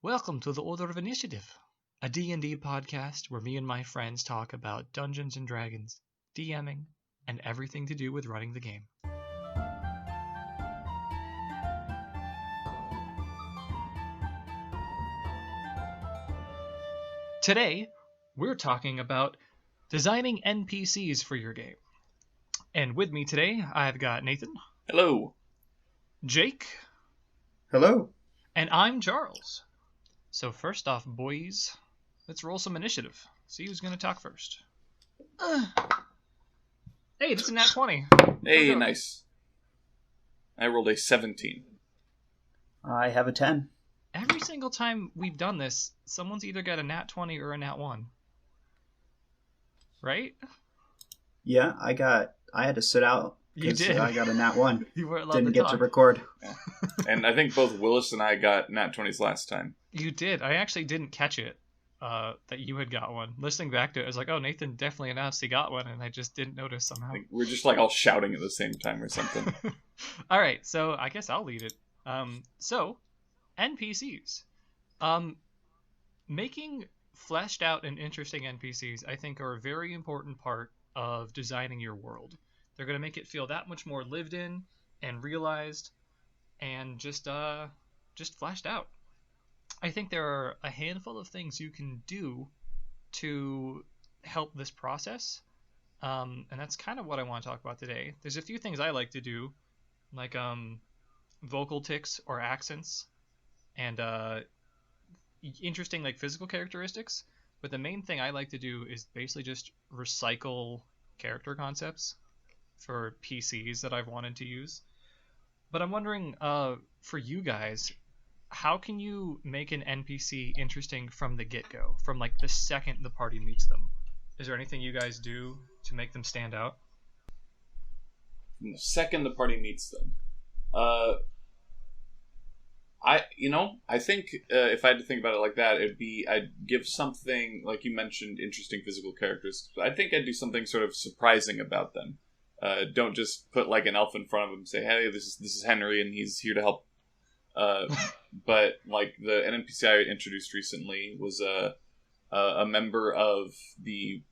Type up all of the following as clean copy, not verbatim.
Welcome to the Order of Initiative, a D&D podcast where me and my friends talk about Dungeons & Dragons, DMing, and everything to do with running the game. Today, we're talking about designing NPCs for your game. And with me today, I've got Nathan. Hello. Jake. Hello. And I'm Charles. So first off, boys, let's roll some initiative. See who's going to talk first. Hey, this is a nat 20. Hey, nice. I rolled a 17. I have a 10. Every single time we've done this, someone's either got a nat 20 or a nat 1. Right? Yeah, I had to sit out. You did. I got a nat 1. You weren't allowed Didn't to get talk. to record. Yeah. And I think both Willis and I got nat 20s last time. You did. I actually didn't catch it, that you had got one. Listening back to it, I was like, oh, Nathan definitely announced he got one, and I just didn't notice somehow. Like, we're just like all shouting at the same time or something. All right, so I guess I'll lead it. So, NPCs. Making fleshed out and interesting NPCs, I think, are a very important part of designing your world. They're going to make it feel that much more lived in and realized and just fleshed out. I think there are a handful of things you can do to help this process, and that's kind of what I want to talk about today. There's a few things I like to do, like vocal tics or accents, and interesting like physical characteristics. But the main thing I like to do is basically just recycle character concepts for PCs that I've wanted to use. But I'm wondering, for you guys, how can you make an NPC interesting from the get-go, from like the second the party meets them? Is there anything you guys do to make them stand out? From the second the party meets them. I think if I had to think about it like that, I'd give something, like you mentioned, interesting physical characters. I think I'd do something sort of surprising about them. Don't just put like an elf in front of them and say, hey, this is Henry and he's here to help. But like an NPC I introduced recently was a member of the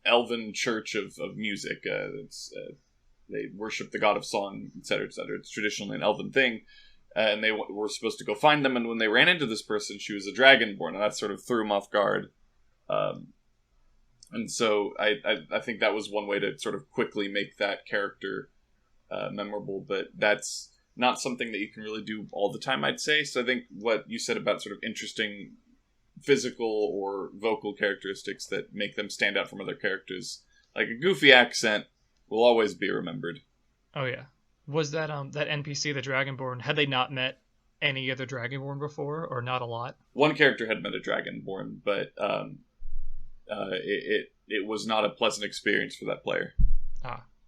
Elven Church of Music. They worship the god of song, etc., etc. It's traditionally an Elven thing. And they were supposed to go find them, and when they ran into this person, she was a dragonborn, and that sort of threw them off guard. And so I think that was one way to sort of quickly make that character memorable, but that's not something that you can really do all the time, I'd say. So I think what you said about sort of interesting physical or vocal characteristics that make them stand out from other characters, like a goofy accent, will always be remembered. Oh yeah. Was that that NPC, the Dragonborn, had they not met any other Dragonborn before, or not a lot? One character had met a Dragonborn, but it was not a pleasant experience for that player.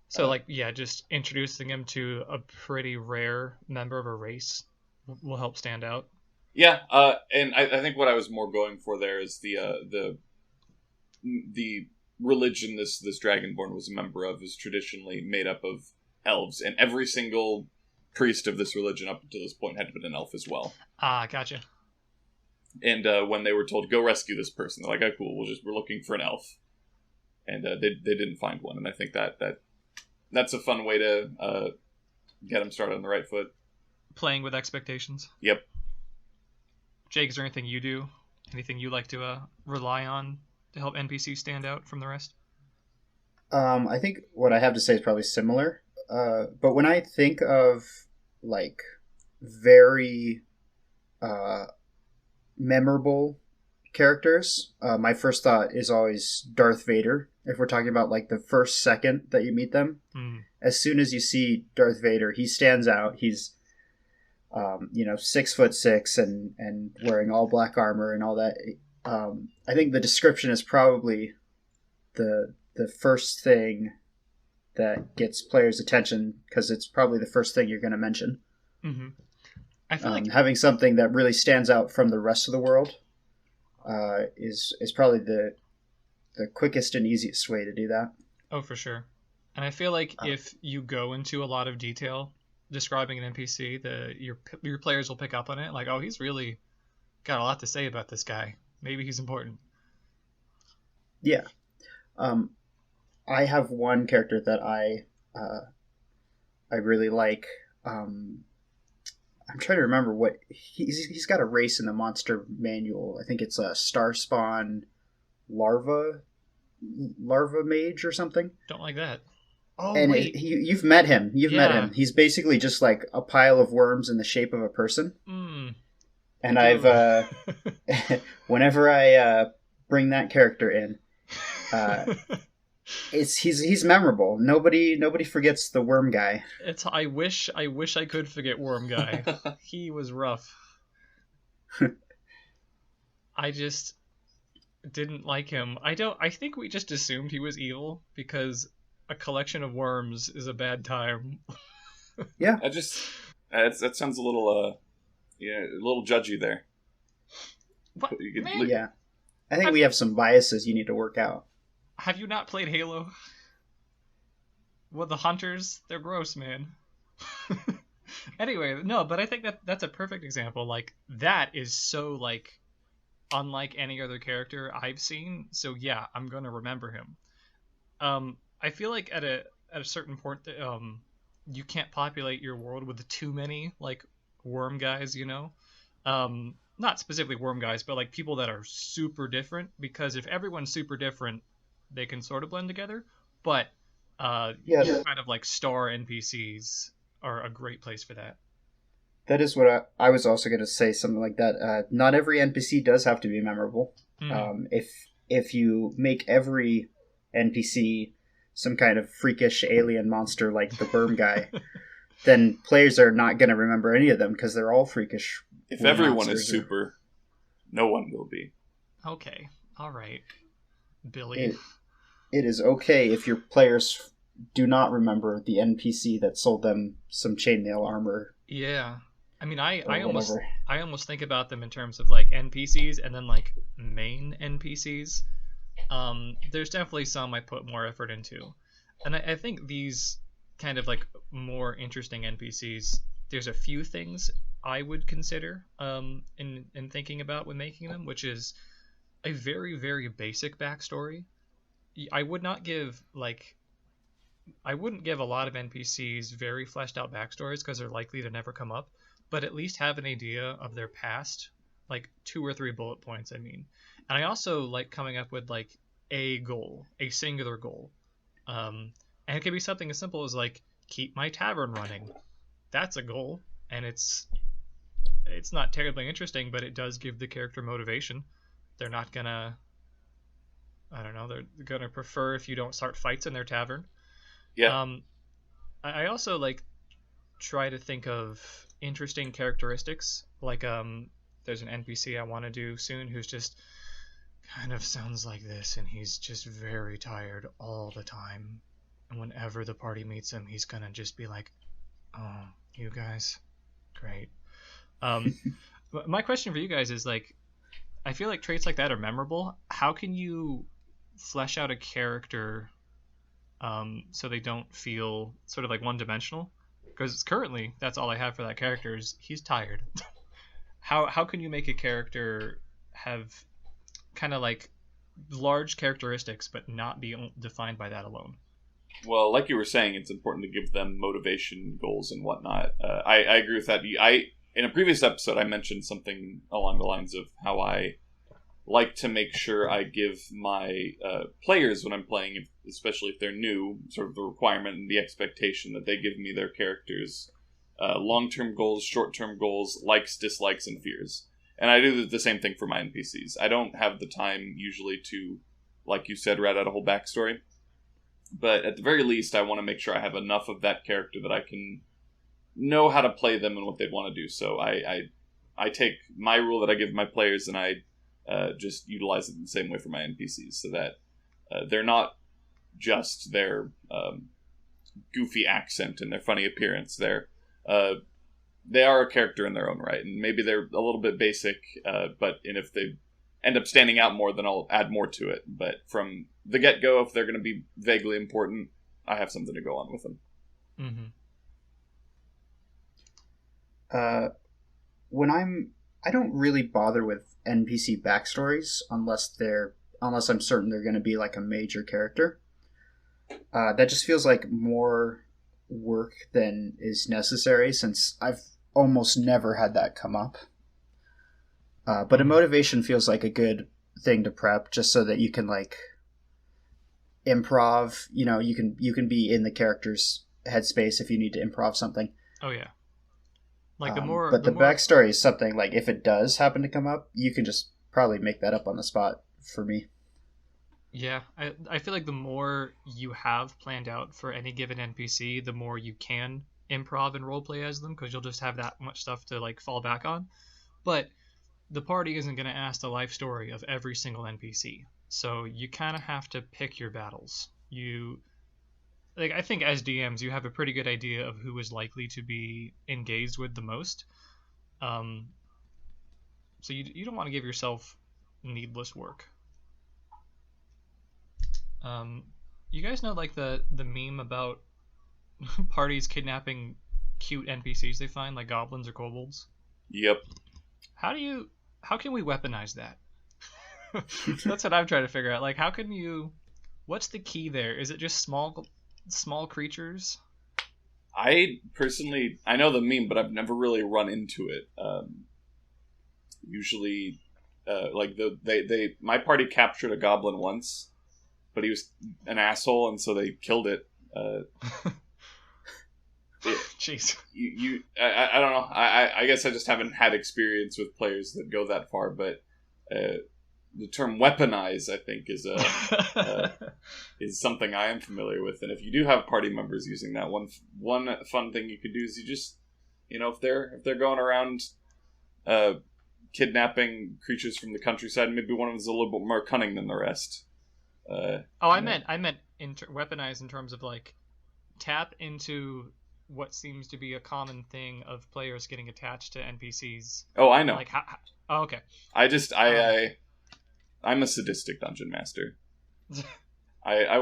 So just introducing him to a pretty rare member of a race will help stand out. Yeah, and I think what I was more going for there is the religion this Dragonborn was a member of is traditionally made up of elves, and every single priest of this religion up to this point had been an elf as well. Gotcha. And when they were told, go rescue this person, they're like, oh, cool, we're looking for an elf. And they didn't find one, and I think that's a fun way to get them started on the right foot. Playing with expectations. Yep. Jake, is there anything you do? Anything you like to rely on to help NPCs stand out from the rest? I think what I have to say is probably similar. But when I think of like very memorable characters, my first thought is always Darth Vader. If we're talking about like the first second that you meet them, as soon as you see Darth Vader, he stands out. He's 6'6" and wearing all black armor and all that. I think the description is probably the first thing that gets players' attention, because it's probably the first thing you're going to mention. Mm-hmm. I feel like having something that really stands out from the rest of the world is probably the quickest and easiest way to do that. Oh, for sure. And I feel like if you go into a lot of detail describing an NPC, your players will pick up on it. Like, oh, he's really got a lot to say about this guy. Maybe he's important. Yeah. Um, I have one character that I really like. Um, I'm trying to remember what he's got a race in the monster manual. I think it's a star spawn larva mage or something. Don't like that. Oh And wait, you've met him. You've met yeah. him. He's basically just like a pile of worms in the shape of a person. I And I've do. whenever I bring that character in, uh, he's memorable. Nobody forgets the worm guy. It's I wish I could forget Worm Guy. He was rough. I just didn't like him. I think we just assumed he was evil because a collection of worms is a bad time. Yeah, I just that sounds a little a little judgy there. What You could, man? yeah. I think Have, we have some biases you need to work out. have you not played Halo? Well, the hunters, they're gross, man. Anyway, no, but I think that's a perfect example. Like that is so like unlike any other character I've seen. So yeah, I'm gonna remember him. I feel like at a certain point, you can't populate your world with too many like worm guys. Not specifically worm guys, but like people that are super different. Because if everyone's super different, they can sort of blend together. But Yeah, kind of like star NPCs are a great place for that. that is what I was also going to say. Something like that. Not every NPC does have to be memorable. Mm. If you make every NPC some kind of freakish alien monster like the worm guy, then players are not going to remember any of them because they're all freakish. if everyone is monsters. super, no one will be. Okay, all right, Billy. It, it is okay if your players do not remember the NPC that sold them some chainmail armor Yeah. I mean, or whatever. I almost think about them in terms of like NPCs and then like main NPCs. There's definitely some I put more effort into, and I think these kind of like more interesting NPCs. There's a few things I would consider in thinking about when making them, which is a very very basic backstory. I would not give like I wouldn't give a lot of NPCs very fleshed out backstories because they're likely to never come up, but at least have an idea of their past, like 2 or 3 bullet points, I mean. And I also like coming up with like a goal, a singular goal. And it could be something as simple as like keep my tavern running. That's a goal, and it's not terribly interesting, but it does give the character motivation. They're not gonna I don't know, they're gonna prefer if you don't start fights in their tavern. Yeah, Um, I also like try to think of interesting characteristics. Like there's an NPC I want to do soon who's just kind of sounds like this, and he's just very tired all the time. And whenever the party meets him, he's gonna just be like, "Oh, you guys, great." Um, but my question for you guys is like, I feel like traits like that are memorable. How can you flesh out a character so they don't feel sort of like one dimensional? Because currently, that's all I have for that character is he's tired. How can you make a character have kind of like large characteristics but not be defined by that alone? well, like you were saying, it's important to give them motivation, goals, and whatnot. I agree with that. I in a previous episode, I mentioned something along the lines of how I like to make sure I give my players when I'm playing, especially if they're new, sort of the requirement and the expectation that they give me their characters long-term goals, short-term goals, likes, dislikes, and fears. And I do the same thing for my NPCs. I don't have the time usually to, like you said, write out a whole backstory. But at the very least, I want to make sure I have enough of that character that I can know how to play them and what they'd want to do. So I take my rule that I give my players and I just utilize it in the same way for my NPCs, so that they're not just their goofy accent and their funny appearance. They are a character in their own right, and maybe they're a little bit basic, and if they end up standing out more, then I'll add more to it. But from the get-go, if they're going to be vaguely important, I have something to go on with them. Mm-hmm. When I'm I don't really bother with NPC backstories unless I'm certain they're going to be like a major character. That just feels like more work than is necessary since I've almost never had that come up. But a Mm. motivation feels like a good thing to prep just so that you can like improv. You can be in the character's headspace if you need to improv something. Oh yeah. Like the more But the the more backstory is something like if it does happen to come up, you can just probably make that up on the spot for me. Yeah, I feel like the more you have planned out for any given NPC, the more you can improv and roleplay as them because you'll just have that much stuff to like fall back on. But the party isn't going to ask the life story of every single NPC. So you kind of have to pick your battles. You like I think as DMs you have a pretty good idea of who is likely to be engaged with the most. Um, so you don't want to give yourself needless work. Um, you guys know like the meme about parties kidnapping cute NPCs they find, like goblins or kobolds. Yep. How do you how can we weaponize that? That's what I'm trying to figure out. Like how can you what's the key there? Is it just small creatures? I personally, I know the meme, but I've never really run into it. Usually, like my party captured a goblin once, but he was an asshole, and so they killed it. Jeez. I don't know. I guess I just haven't had experience with players that go that far, but the term weaponize, I think, is something I am familiar with. And if you do have party members using that, one fun thing you could do is you just, if they're going around kidnapping creatures from the countryside, maybe one of them's a little bit more cunning than the rest. I meant weaponize in terms of like tap into what seems to be a common thing of players getting attached to NPCs. Oh, I know. Like oh, okay. I'm a sadistic dungeon master. I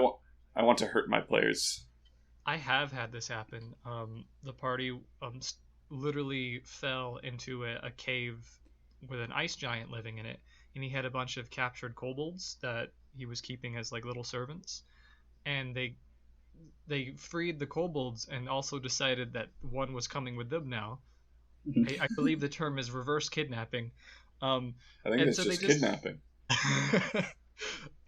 want to hurt my players. I have had this happen. The party literally fell into a cave with an ice giant living in it, and he had a bunch of captured kobolds that he was keeping as like little servants, and they freed the kobolds and also decided that one was coming with them now. I believe the term is reverse kidnapping. I think it's just kidnapping.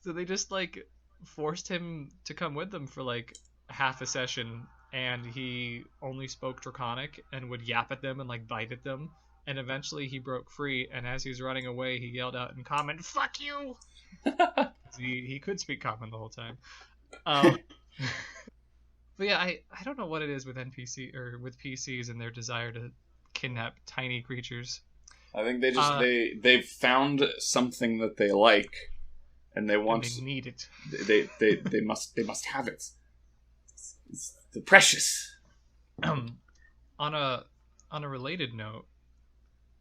So they just like forced him to come with them for like half a session, and he only spoke Draconic and would yap at them and like bite at them. And eventually he broke free, and as he was running away, he yelled out in Common, "Fuck you!" he could speak Common the whole time. But yeah, I don't know what it is with NPC or with PCs and their desire to kidnap tiny creatures. I think they've found something that they like, and they want. And they need it. They must have it. It's the precious. On a related note,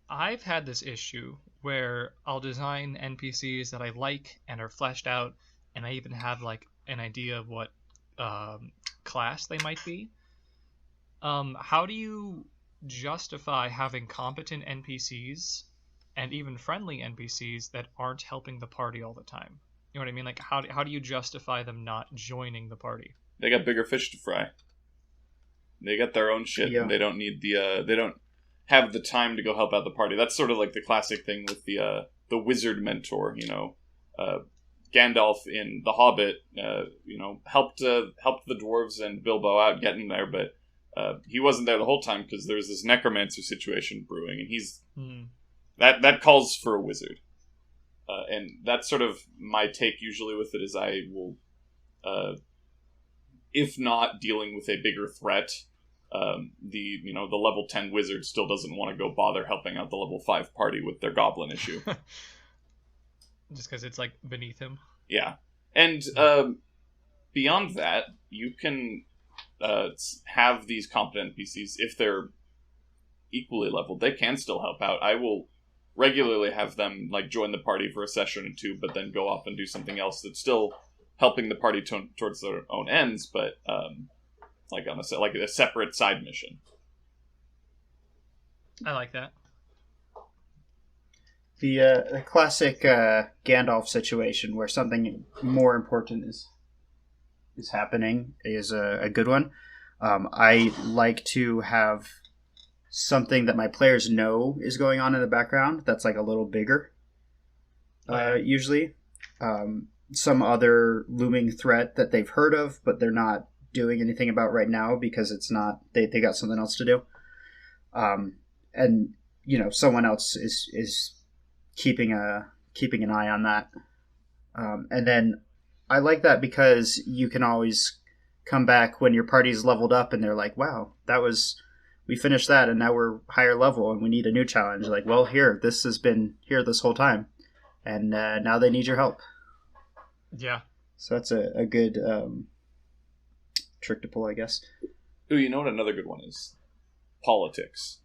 I've had this issue where I'll design NPCs that I like and are fleshed out, and I even have like an idea of what class they might be. How do you justify having competent NPCs and even friendly NPCs that aren't helping the party all the time? You know what I mean? Like how do you justify them not joining the party? They got bigger fish to fry. They got their own shit, Yeah. and they don't need they don't have the time to go help out the party. That's sort of like the classic thing with the wizard mentor. Gandalf in The Hobbit, helped the dwarves and Bilbo out getting there, but he wasn't there the whole time because there was this necromancer situation brewing, and he's that calls for a wizard, and that's sort of my take usually with it. Is I will, if not dealing with a bigger threat, the level 10 wizard still doesn't want to go bother helping out the level 5 party with their goblin issue. Just because it's like beneath him. Yeah, and beyond that, you can have these competent NPCs if they're equally leveled. They can still help out. I will regularly have them like join the party for a session or two, but then go off and do something else that's still helping the party towards their own ends, but like on a separate side mission. I like that. The classic Gandalf situation where something more important is happening is a good one. I like to have something that my players know is going on in the background that's like a little bigger. Usually, some other looming threat that they've heard of, but they're not doing anything about right now because it's not they got something else to do. And someone else is keeping an eye on that. And then I like that because you can always come back when your party's leveled up and they're like, wow, we finished that and now we're higher level and we need a new challenge. Like, well, this has been here this whole time and now they need your help. Yeah. So that's a good trick to pull, I guess. Ooh, you know what another good one is? Politics.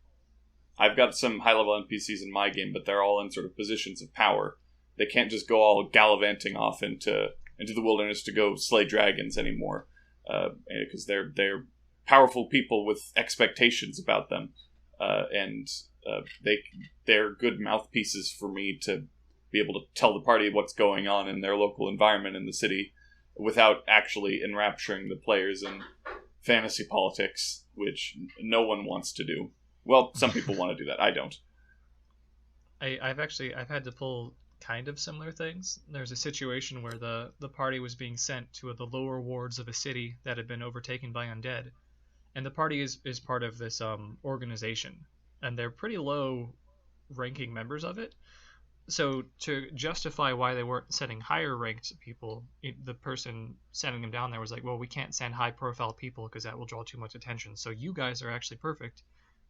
I've got some high-level NPCs in my game, but they're all in sort of positions of power. They can't just go all gallivanting off into the wilderness to go slay dragons anymore, because they're powerful people with expectations about them, and they're good mouthpieces for me to be able to tell the party what's going on in their local environment in the city, without actually enrapturing the players in fantasy politics, which no one wants to do. Well, some people want to do that. I don't. I've had to pull kind of similar things. There's a situation where the party was being sent to the lower wards of a city that had been overtaken by undead, and the party is part of this organization, and they're pretty low ranking members of it. So to justify why they weren't sending higher ranked people, the person sending them down there was like, well, we can't send high profile people because that will draw too much attention. So you guys are actually perfect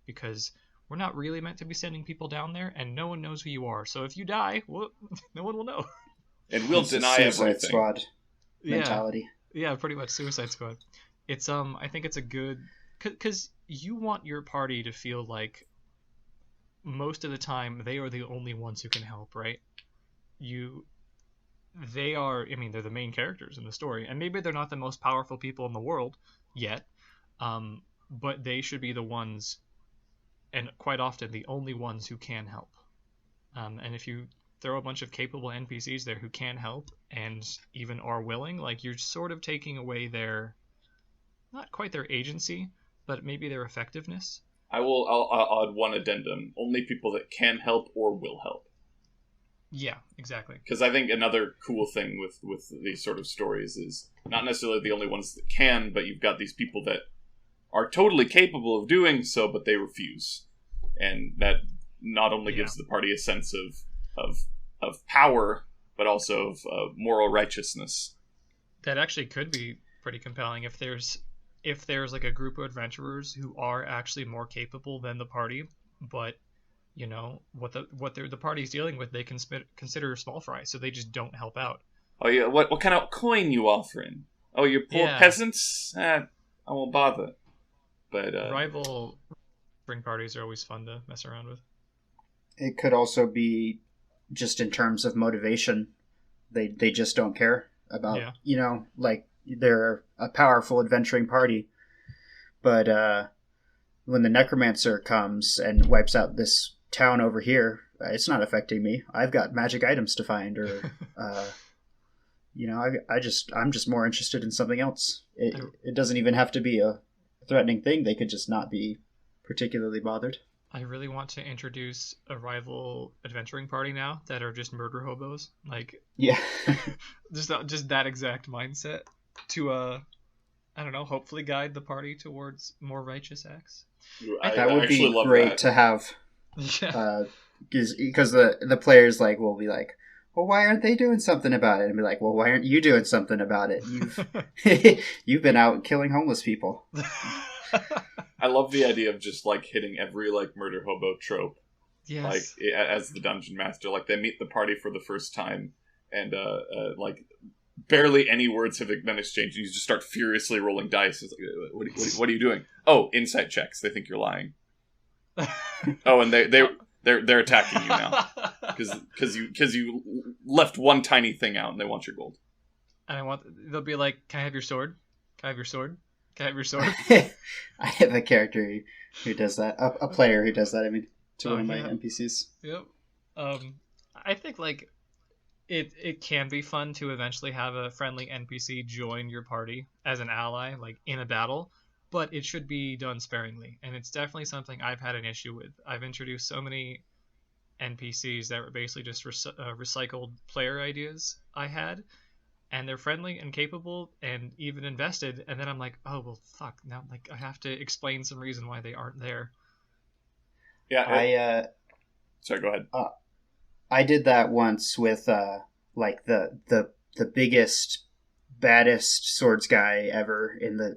because we're not really meant to be sending people down there and no one knows who you are. So if you die, well, no one will know. And we'll deny everything. Squad mentality. Yeah, pretty much Suicide Squad. It's I think it's a good, because you want your party to feel like most of the time they are the only ones who can help, right? They are, I mean, they're the main characters in the story, and maybe they're not the most powerful people in the world yet, but they should be the ones, and quite often the only ones who can help. And if you throw a bunch of capable NPCs there who can help and even are willing, like, you're sort of taking away their, not quite their agency, but maybe their effectiveness. I'll add one addendum. Only people that can help or will help. Yeah, exactly. Because I think another cool thing with these sort of stories is not necessarily the only ones that can, but you've got these people that are totally capable of doing so, but they refuse. And that not only gives the party a sense of power, but also of moral righteousness. That actually could be pretty compelling if there's like a group of adventurers who are actually more capable than the party, but what the party's dealing with, they consider small fry, so they just don't help out. Oh yeah, what kind of coin you offering? Oh, you poor peasants? I won't bother. But rival spring parties are always fun to mess around with. It could also be just in terms of motivation. They just don't care about like they're a powerful adventuring party, but when the necromancer comes and wipes out this town over here, it's not affecting me. I've got magic items to find, or I'm just more interested in something else. It doesn't even have to be a threatening thing. They could just not be particularly bothered. I really want to introduce a rival adventuring party now that are just murder hobos. Like, yeah, just that exact mindset to I don't know, hopefully guide the party towards more righteous acts. That would be great to have. Yeah. Because the players will be like, well, why aren't they doing something about it? And be like, well, why aren't you doing something about it? You've been out killing homeless people. I love the idea of just hitting every murder hobo trope. Yes. As the dungeon master, they meet the party for the first time, and barely any words have been exchanged. You just start furiously rolling dice. It's like, what are you doing? Oh, insight checks. They think you're lying. Oh, and they're attacking you now because you left one tiny thing out, and they want your gold. And they'll be like, "Can I have your sword? Can I have your sword? Can I have your sword?" I have a character who does that. A player who does that. I mean, to one of my NPCs. Yep. I think like it can be fun to eventually have a friendly NPC join your party as an ally, like in a battle, but it should be done sparingly. And it's definitely something I've had an issue with. I've introduced so many NPCs that were basically just recycled player ideas I had, and they're friendly and capable and even invested. And then I'm like, oh well, fuck. Now like I have to explain some reason why they aren't there. Yeah. Sorry, go ahead. I did that once with like the biggest baddest swords guy ever in the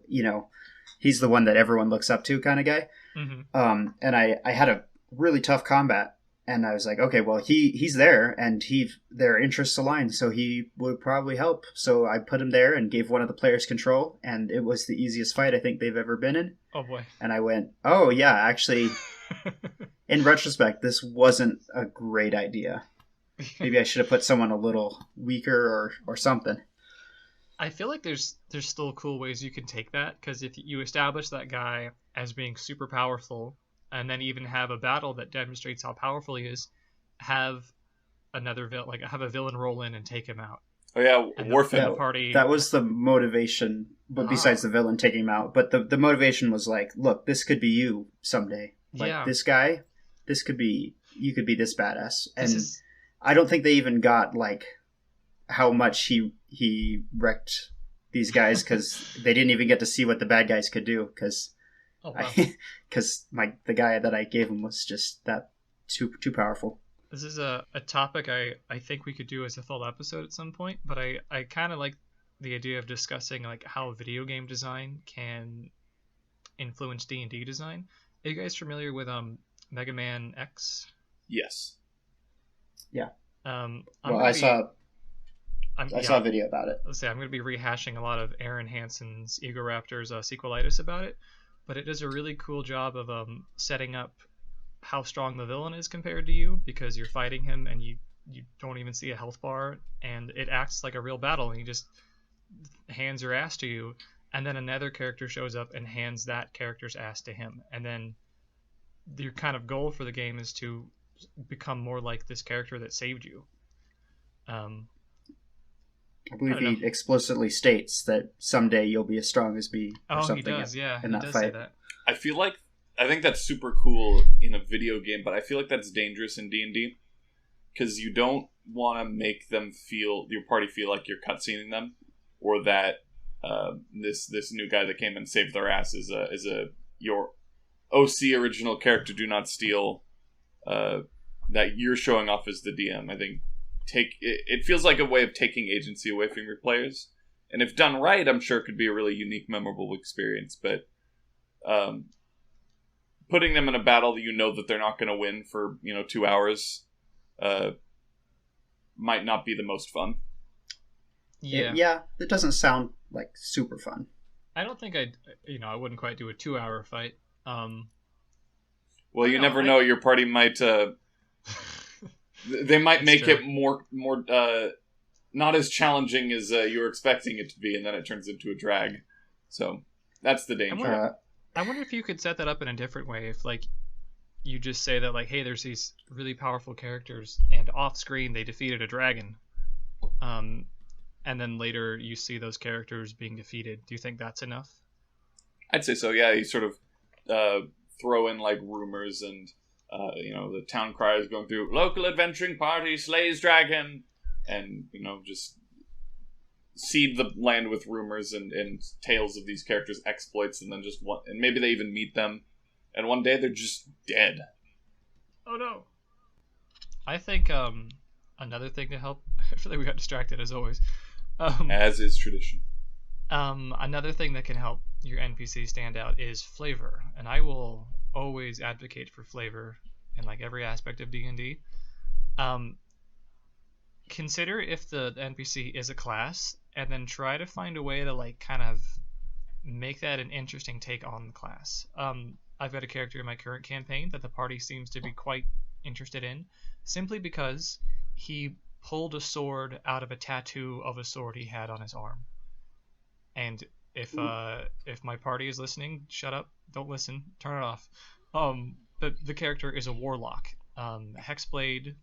he's the one that everyone looks up to kind of guy. And I had a really tough combat, and I was like, okay, well he's there and their interests align, so he would probably help. So I put him there and gave one of the players control, and it was the easiest fight I think they've ever been in. Oh boy. And I went, oh yeah, actually. In retrospect, this wasn't a great idea. Maybe I should have put someone a little weaker or something. I feel like there's still cool ways you can take that, because if you establish that guy as being super powerful, and then even have a battle that demonstrates how powerful he is, have have a villain roll in and take him out. Oh yeah, Warfare. The party. That was the motivation, but besides the villain taking him out. But the motivation was like, look, this could be you someday. Like this guy, you could be this badass. And I don't think they even got like how much he wrecked these guys, because they didn't even get to see what the bad guys could do, because the guy that I gave him was just that too powerful. This is a topic I think we could do as a full episode at some point, but I kind of like the idea of discussing like how video game design can influence D&D design. Are you guys familiar with Mega Man X? Yes. Yeah. I saw a video about it. Let's say I'm going to be rehashing a lot of Aaron Hansen's Egoraptor's sequelitis about it, but it does a really cool job of setting up how strong the villain is compared to you, because you're fighting him and you don't even see a health bar, and it acts like a real battle, and he just hands your ass to you. And then another character shows up and hands that character's ass to him. And then your kind of goal for the game is to become more like this character that saved you. I believe he explicitly states that someday you'll be as strong as me. Or something he does, yeah. In that does fight. say that. I think that's super cool in a video game, but I feel like that's dangerous in D&D, because you don't want to make your party feel like you're cutscening them, or that this new guy that came and saved their ass is your OC original character. Do not steal. That you're showing off as the DM. I think it feels like a way of taking agency away from your players, and if done right, I'm sure it could be a really unique, memorable experience. But putting them in a battle that you know that they're not going to win for 2 hours might not be the most fun. Yeah, it doesn't sound like super fun. I don't think I wouldn't quite do a 2-hour fight. Well, you never know. Your party might they might make it more not as challenging as you were expecting it to be, and then it turns into a drag. So that's the danger. I wonder if you could set that up in a different way. If like you just say that like, hey, there's these really powerful characters, and off screen they defeated a dragon, and then later you see those characters being defeated. Do you think that's enough? I'd say so. Yeah, you sort of throw in like rumors and the town criers going through local adventuring party slays dragon, and just seed the land with rumors and tales of these characters' exploits, and then and maybe they even meet them, and one day they're just dead. Oh no! I think another thing to help. I feel like we got distracted as always. As is tradition. Another thing that can help your NPC stand out is flavor, and I will always advocate for flavor in like every aspect of D&D. Consider if the NPC is a class, and then try to find a way to like kind of make that an interesting take on the class. I've got a character in my current campaign that the party seems to be quite interested in, simply because he pulled a sword out of a tattoo of a sword he had on his arm. And if my party is listening, shut up, don't listen, turn it off. The character is a warlock. Hexblade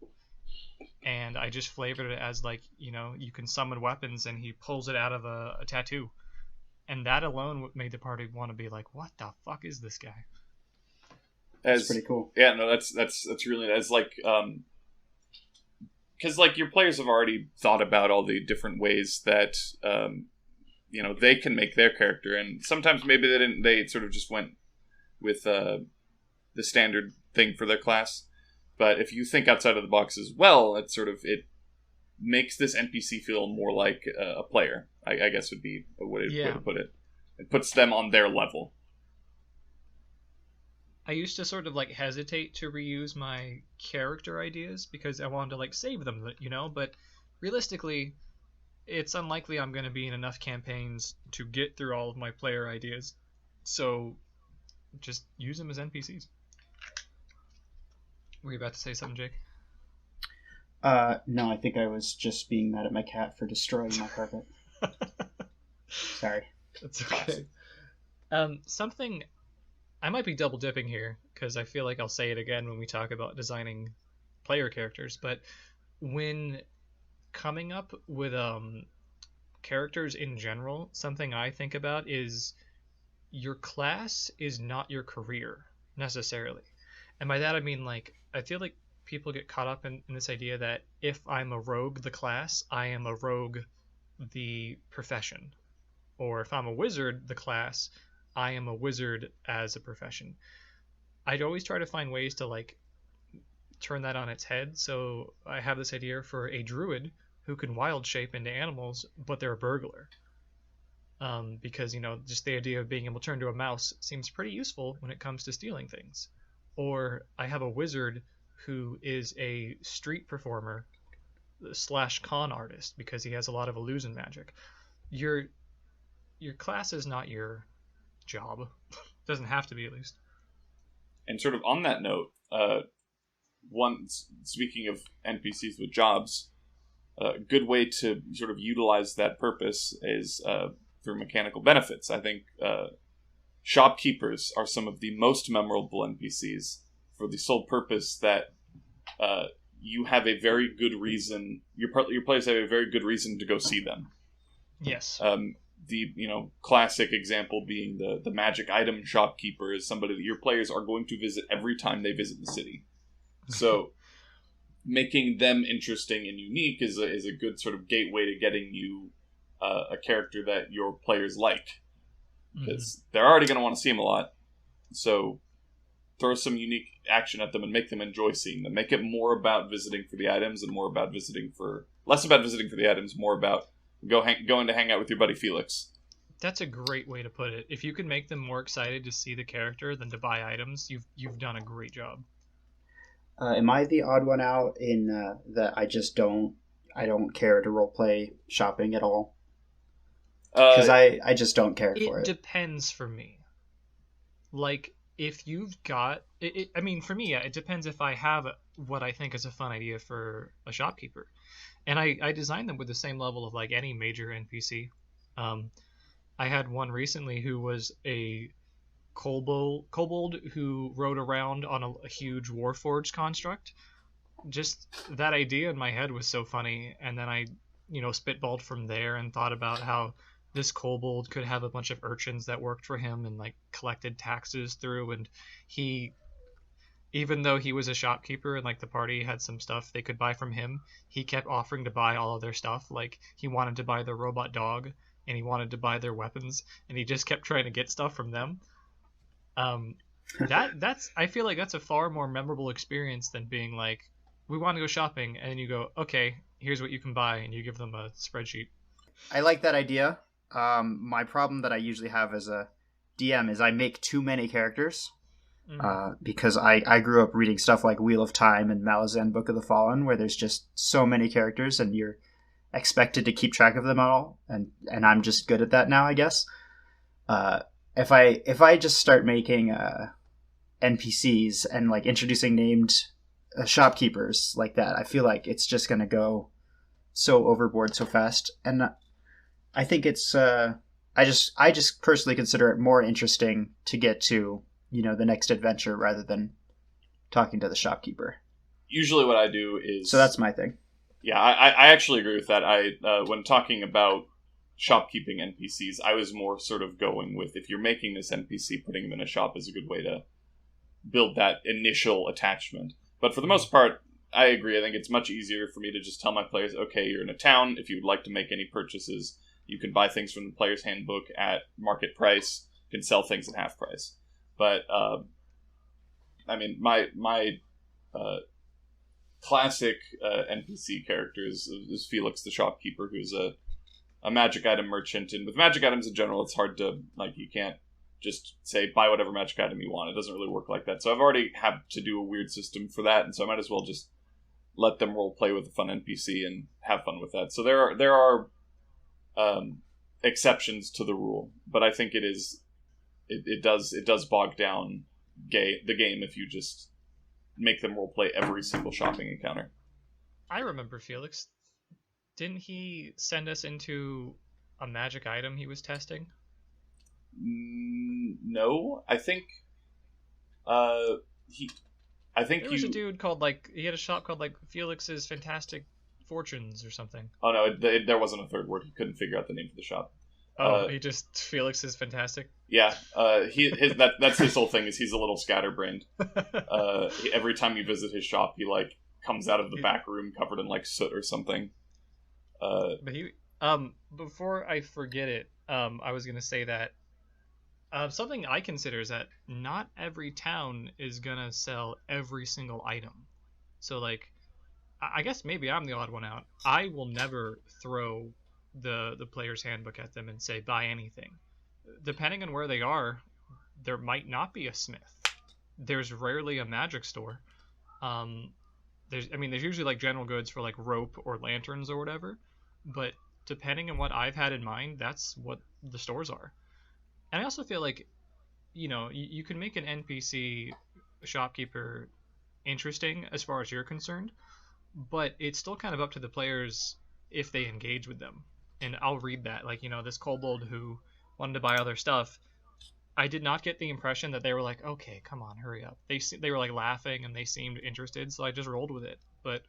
and I just flavored it as like, you can summon weapons, and he pulls it out of a tattoo, and that alone made the party want to be like, what the fuck is this guy? That's pretty cool. Yeah, no, that's really nice. Like, because like your players have already thought about all the different ways that they can make their character, and sometimes maybe they didn't. They sort of just went with the standard thing for their class. But if you think outside of the box as well, it makes this NPC feel more like a player. I guess would be a way to put it. It puts them on their level. I used to sort of like hesitate to reuse my character ideas because I wanted to like save them, but realistically, it's unlikely I'm going to be in enough campaigns to get through all of my player ideas. So just use them as NPCs. Were you about to say something, Jake? No, I think I was just being mad at my cat for destroying my carpet. Sorry. That's okay. Something... I might be double dipping here because I feel like I'll say it again when we talk about designing player characters, but when coming up with characters in general, something I think about is your class is not your career necessarily. And by that I mean, like, I feel like people get caught up in this idea that if I'm a rogue the class, I am a rogue the profession. Or if I'm a wizard the class, I am a wizard as a profession. I'd always try to find ways to like turn that on its head. So I have this idea for a druid who can wild shape into animals, but they're a burglar. Because, just the idea of being able to turn to a mouse seems pretty useful when it comes to stealing things. Or I have a wizard who is a street performer / con artist because he has a lot of illusion magic. Your class is not your job. Doesn't have to be, at least. And sort of on that note, speaking of NPCs with jobs, a good way to sort of utilize that purpose is through mechanical benefits. I think shopkeepers are some of the most memorable NPCs for the sole purpose that you have a very good reason. Your players have a very good reason to go see them. Yes. The classic example being the magic item shopkeeper is somebody that your players are going to visit every time they visit the city. So making them interesting and unique is a good sort of gateway to getting you a character that your players like, because they're already going to want to see him a lot. So throw some unique action at them and make them enjoy seeing them. Make it more about visiting for the items and more about less about visiting for the items, more about going to hang out with your buddy Felix. That's a great way to put it. If you can make them more excited to see the character than to buy items, you've done a great job. Am I the odd one out in that I don't care to roleplay shopping at all? Because I just don't care for it. It depends for me. Like, if you've got... I mean, for me, it depends if I have what I think is a fun idea for a shopkeeper. And I designed them with the same level of, like, any major NPC. I had one recently who was a kobold who rode around on a huge Warforged construct. Just that idea in my head was so funny, and then I spitballed from there and thought about how this kobold could have a bunch of urchins that worked for him and like collected taxes through, and he, even though he was a shopkeeper and like the party had some stuff they could buy from him, he kept offering to buy all of their stuff. Like, he wanted to buy their robot dog and he wanted to buy their weapons, and he just kept trying to get stuff from them. That's I feel like that's a far more memorable experience than being like, we want to go shopping, and then you go, okay, here's what you can buy, and you give them a spreadsheet. I like that idea. My problem that I usually have as a DM is I make too many characters, because I grew up reading stuff like Wheel of Time and Malazan Book of the Fallen, where there's just so many characters and you're expected to keep track of them all, and I'm just good at that now, I guess. If I just start making NPCs and like introducing named shopkeepers like that, I feel like it's just going to go so overboard so fast. And I think it's I just personally consider it more interesting to get to the next adventure rather than talking to the shopkeeper. usually what I do is... So that's my thing. Yeah, I actually agree with that. When talking about shopkeeping NPCs, I was more sort of going with, if you're making this NPC, putting him in a shop is a good way to build that initial attachment. But for the most part, I agree. I think it's much easier for me to just tell my players, okay, you're in a town. If you would like to make any purchases, you can buy things from the player's handbook at market price. You can sell things at half price. But, I mean, my classic NPC character is Felix the shopkeeper, who's a magic item merchant. And with magic items in general, it's hard to, you can't just say buy whatever magic item you want. It doesn't really work like that. So I've already had to do a weird system for that, and so I might as well just let them role play with a fun NPC and have fun with that. So there are exceptions to the rule, but I think it does bog down the game if you just make them roleplay every single shopping encounter. I remember Felix. Didn't he send us into a magic item he was testing? No, I think there was a dude called he had a shop called Felix's Fantastic Fortunes or something. Oh no, there wasn't a third word. He couldn't figure out the name for the shop. He just Felix's Fantastic. Yeah, that's his whole thing. Is he's a little scatterbrained. Every time you visit his shop, he comes out of the back room covered in soot or something. But he before I forget it, I was gonna say that something I consider is that not every town is gonna sell every single item. So I guess maybe I'm the odd one out. I will never throw the player's handbook at them and say buy anything. Depending on where they are, there might not be a smith. There's rarely a magic store. There's usually general goods for rope or lanterns or whatever, but depending on what I've had in mind, that's what the stores are. And I also feel you can make an NPC shopkeeper interesting as far as you're concerned, but it's still kind of up to the players if they engage with them. And I'll read that, this kobold who wanted to buy other stuff. I did not get the impression that they were like, okay, come on, hurry up. They were laughing and they seemed interested, so I just rolled with it. But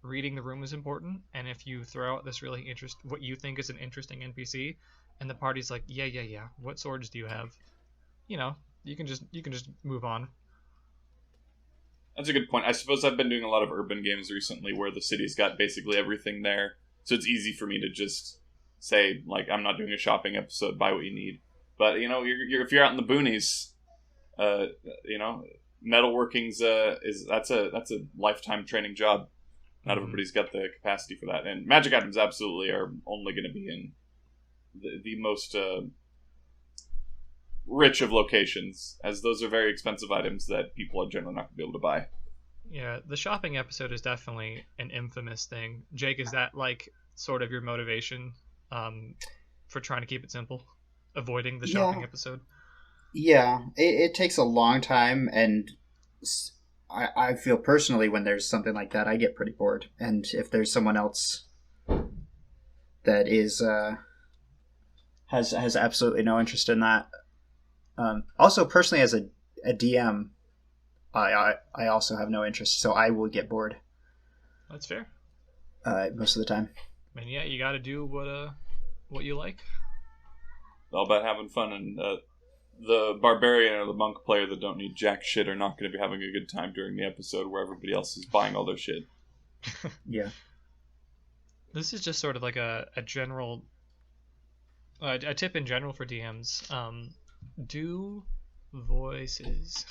reading the room is important, and if you throw out this really what you think is an interesting NPC, and the party's like, yeah, what swords do you have? You can just move on. That's a good point. I suppose I've been doing a lot of urban games recently where the city's got basically everything there, so it's easy for me to just say I'm not doing a shopping episode, buy what you need. But if you're out in the boonies, metalworking's that's a lifetime training job. Not everybody's got the capacity for that, and magic items absolutely are only going to be in the most rich of locations, as those are very expensive items that people are generally not going to be able to buy. Yeah, the shopping episode is definitely an infamous thing. Jake, is that sort of your motivation for trying to keep it simple? Avoiding the shopping episode? Yeah, it takes a long time, and I feel personally when there's something like that, I get pretty bored. And if there's someone else that is has absolutely no interest in that, also personally as a DM, I also have no interest, so I will get bored. That's fair. Most of the time. I mean, yeah, you got to do what you like. All about having fun, and the barbarian or the monk player that don't need jack shit are not going to be having a good time during the episode where everybody else is buying all their shit. Yeah. This is just sort of a general a tip in general for DMs. Do voices.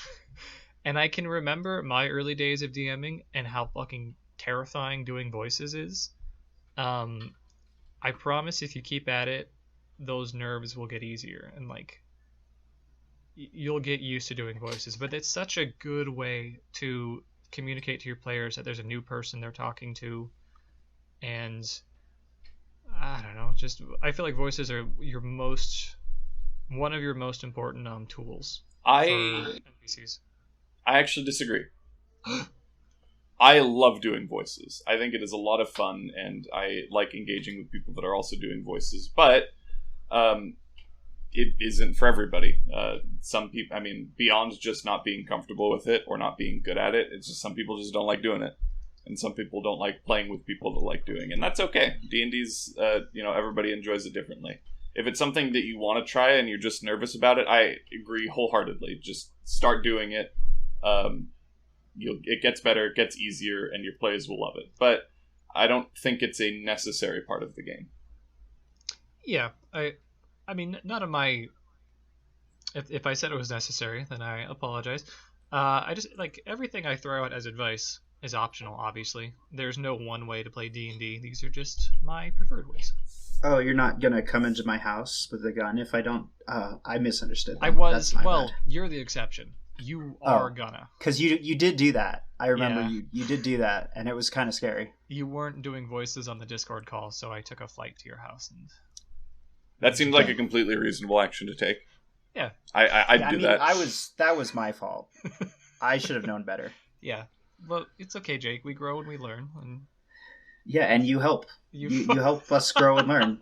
And I can remember my early days of DMing and how fucking terrifying doing voices is. I promise if you keep at it, those nerves will get easier, and you'll get used to doing voices. But it's such a good way to communicate to your players that there's a new person they're talking to, and I don't know, I feel like voices are one of your most important tools for NPCs. I actually disagree. I love doing voices. I think it is a lot of fun, and I like engaging with people that are also doing voices. But it isn't for everybody. Some people, I mean, beyond just not being comfortable with it or not being good at it, it's just some people just don't like doing it, and some people don't like playing with people that like doing it, and that's okay. D&D's, everybody enjoys it differently. If it's something that you want to try and you're just nervous about it, I agree wholeheartedly. Just start doing it. It gets better, it gets easier, and your players will love it. But I don't think it's a necessary part of the game. Yeah, I mean, none of my. If I said it was necessary, then I apologize. I just like everything I throw out as advice is optional. Obviously, there's no one way to play D&D. These are just my preferred ways. Oh, you're not gonna come into my house with a gun if I don't. I misunderstood. I was bad. You're the exception. You are gonna. Because you did do that. I remember Yeah. you did do that, and it was kind of scary. You weren't doing voices on the Discord call, so I took a flight to your house. And That seems like a completely reasonable action to take. yeah, I'd do that. That was my fault. I should have known better. yeah. Well, it's okay, Jake. We grow and we learn. And Yeah, and you help. You help us grow and learn.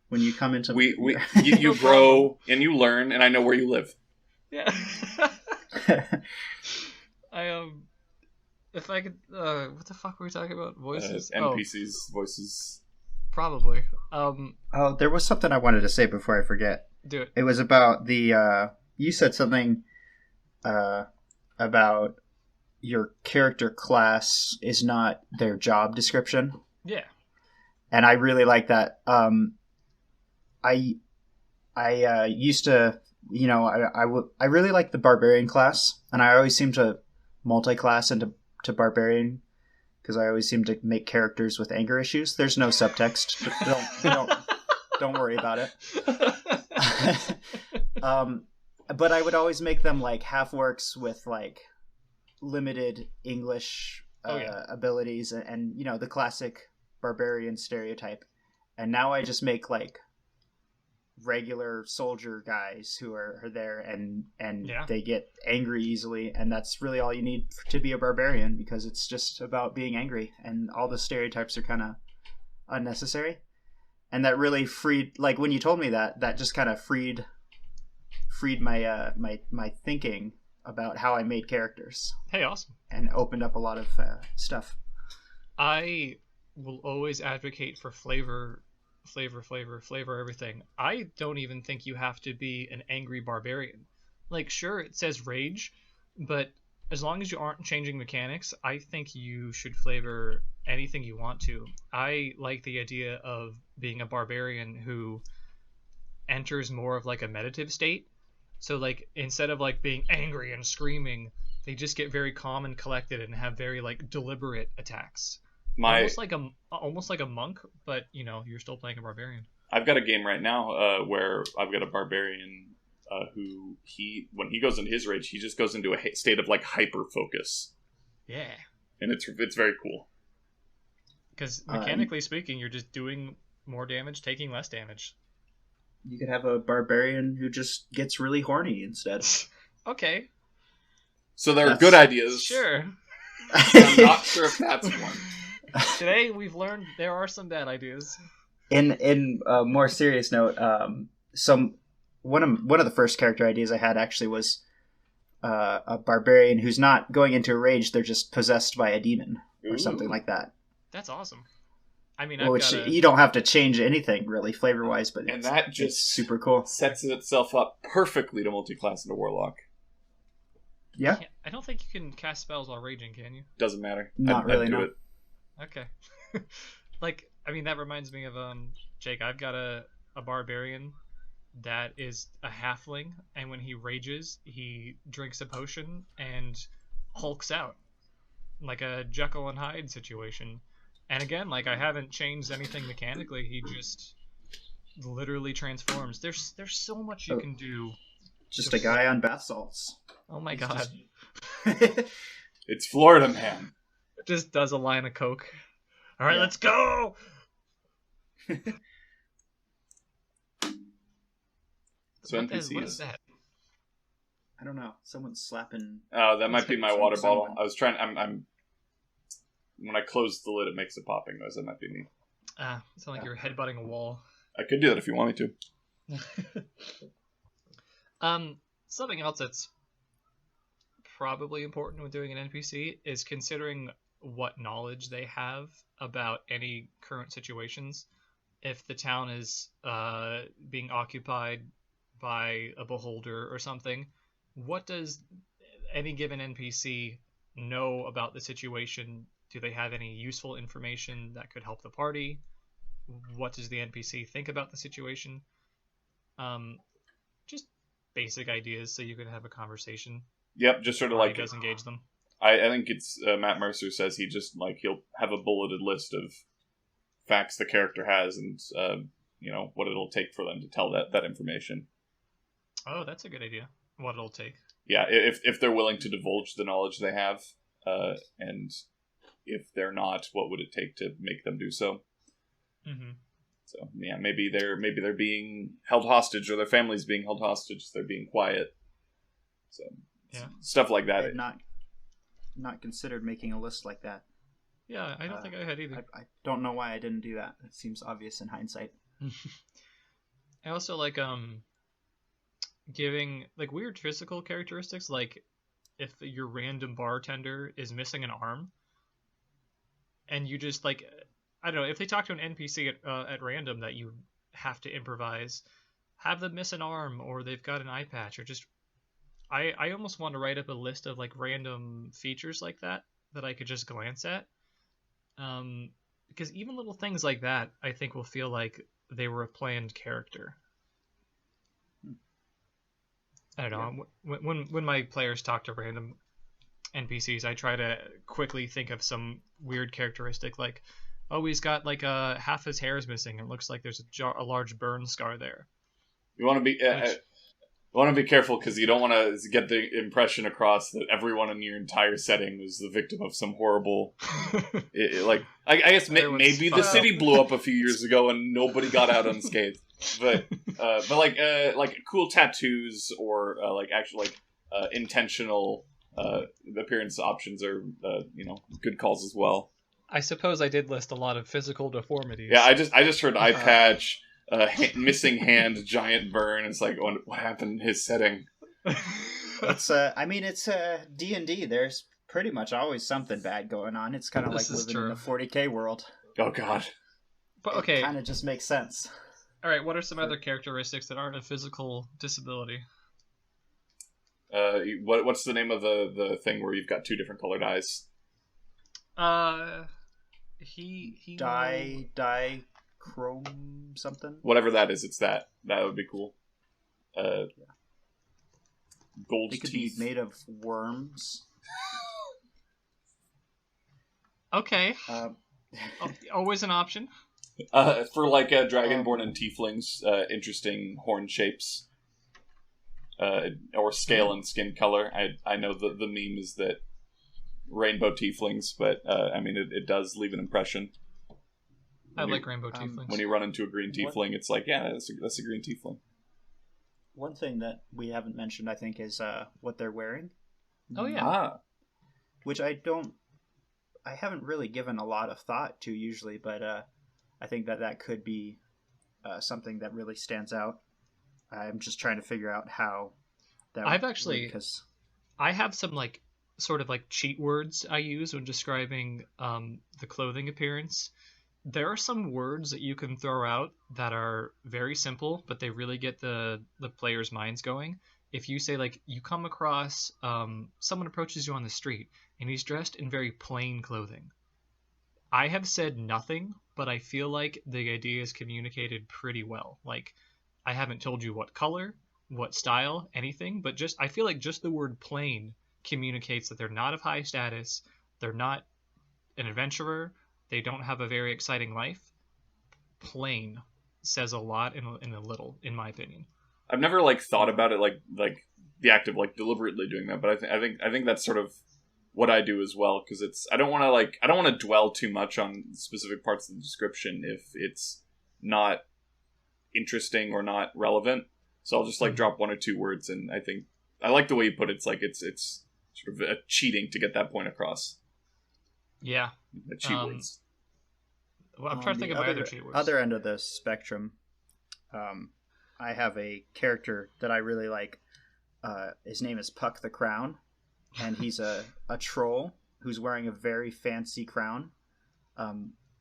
When you come into you grow and you learn, and I know where you live. yeah. If I could, what the fuck were we talking about? Voices? NPCs, voices. Probably. Oh, there was something I wanted to say before I forget. Do it. It was about the, you said something, about your character class is not their job description. Yeah. And I really like that. I used to, I really like the barbarian class, and I always seem to multi-class into barbarian because I always seem to make characters with anger issues. There's no subtext. Don't worry about it. But I would always make them like half orcs with like limited English abilities and the classic barbarian stereotype. And now I just make like regular soldier guys who are there and they get angry easily, and that's really all you need to be a barbarian, because it's just about being angry, and all the stereotypes are kind of unnecessary. And that really freed, like when you told me that just kind of freed my my thinking about how I made characters. Hey, awesome. And opened up a lot of stuff. I will always advocate for flavor everything. I don't even think you have to be an angry barbarian. Like, sure, it says rage, but as long as you aren't changing mechanics, I think you should flavor anything you want to. I like the idea of being a barbarian who enters more of like a meditative state. So like instead of like being angry and screaming, they just get very calm and collected and have very like deliberate attacks. Almost like a monk, but you're still playing a barbarian. I've got a game right now where I've got a barbarian who when he goes into his rage, he just goes into a state of like hyper focus. Yeah, and it's very cool. Because mechanically speaking, you're just doing more damage, taking less damage. You could have a barbarian who just gets really horny instead. Okay. So there are good ideas. Sure. I'm not sure if that's one. Today we've learned there are some bad ideas. In a more serious note, one of the first character ideas I had actually was a barbarian who's not going into a rage; they're just possessed by a demon or something like that. That's awesome. I mean, you don't have to change anything really flavor wise, but it's super cool. Sets itself up perfectly to multi-class into warlock. Yeah, I don't think you can cast spells while raging, can you? Doesn't matter. Not really. I'd do no. it. Okay. That reminds me of Jake. I've got a barbarian that is a halfling, and when he rages, he drinks a potion and hulks out, like a Jekyll and Hyde situation. And again, like I haven't changed anything mechanically. He just literally transforms. There's so much you can do. Just a guy on bath salts. Oh my god. It's Florida man. Just does a line of coke. All right, let's go. So NPCs. What is that? I don't know. Someone's slapping. Oh, that might be my water bottle. I was trying. I'm. When I close the lid, it makes a popping noise. That might be me. It's not like you're headbutting a wall. I could do that if you want me to. Something else that's probably important when doing an NPC is considering what knowledge they have about any current situations. If the town is being occupied by a beholder or something, what does any given NPC know about the situation? Do they have any useful information that could help the party? What does the NPC think about the situation? Um, just basic ideas so you can have a conversation. Yep, just sort The of party like does engage them. I think it's Matt Mercer says he just like he'll have a bulleted list of facts the character has and what it'll take for them to tell that information. Oh, that's a good idea. What it'll take. Yeah, if they're willing to divulge the knowledge they have, and if they're not, what would it take to make them do so? Mm-hmm. So yeah, maybe they're being held hostage, or their family's being held hostage. They're being quiet. So yeah, stuff like I that. had not considered making a list like that. Yeah, I don't think I had either. I don't know why I didn't do that. It seems obvious in hindsight. I also like giving like weird physical characteristics, like if your random bartender is missing an arm, and you just like I don't know, if they talk to an NPC at random that you have to improvise, have them miss an arm or they've got an eye patch or just I almost want to write up a list of like random features like that I could just glance at. Because even little things like that, I think will feel like they were a planned character. I don't know. Yeah. When my players talk to random NPCs, I try to quickly think of some weird characteristic, like, oh, he's got like half his hair is missing. It looks like there's a large burn scar there. You want to be careful because you don't want to get the impression across that everyone in your entire setting was the victim of some horrible. I guess maybe the city blew up a few years ago and nobody got out unscathed. But like cool tattoos or intentional appearance options are good calls as well. I suppose I did list a lot of physical deformities. Yeah, I just heard eye patch. Missing hand, giant burn. It's like, what happened in his setting? It's it's D&D. There's pretty much always something bad going on. It's kind of like living in the 40K world. Oh god. But okay, it kind of just makes sense. All right, what are some other characteristics that aren't a physical disability? What's the name of the thing where you've got two different colored eyes? He Chrome something. Whatever that is, it's that. That would be cool. Gold It could teeth. be made of worms. Okay. Always an option. For like Dragonborn and Tieflings, interesting horn shapes. Or scale and skin color. I know the meme is that rainbow Tieflings, but it does leave an impression. I like rainbow tieflings. When you run into a green tiefling, it's like, yeah, that's a green tiefling. One thing that we haven't mentioned, I think, is what they're wearing. Oh yeah. Which I haven't really given a lot of thought to usually, but I think that could be something that really stands out. I'm just trying to figure out how that. I have some like sort of like cheat words I use when describing the clothing appearance. There are some words that you can throw out that are very simple, but they really get the players' minds going. If you say, like, you come across someone approaches you on the street and he's dressed in very plain clothing. I have said nothing, but I feel like the idea is communicated pretty well. Like, I haven't told you what color, what style, anything, but I feel like just the word plain communicates that they're not of high status, they're not an adventurer, they don't have a very exciting life. Plain says a lot in a little, in my opinion. I've never thought about it like the act of deliberately doing that, but I think that's sort of what I do as well, because I don't want to dwell too much on specific parts of the description if it's not interesting or not relevant. So I'll just drop one or two words, and I think I like the way you put it. It's like it's sort of cheating to get that point across. Yeah. The cheat words. Well, I'm trying to think of my other cheat words. Other end of the spectrum, I have a character that I really like. His name is Puck the Crown, and he's a troll who's wearing a very fancy crown.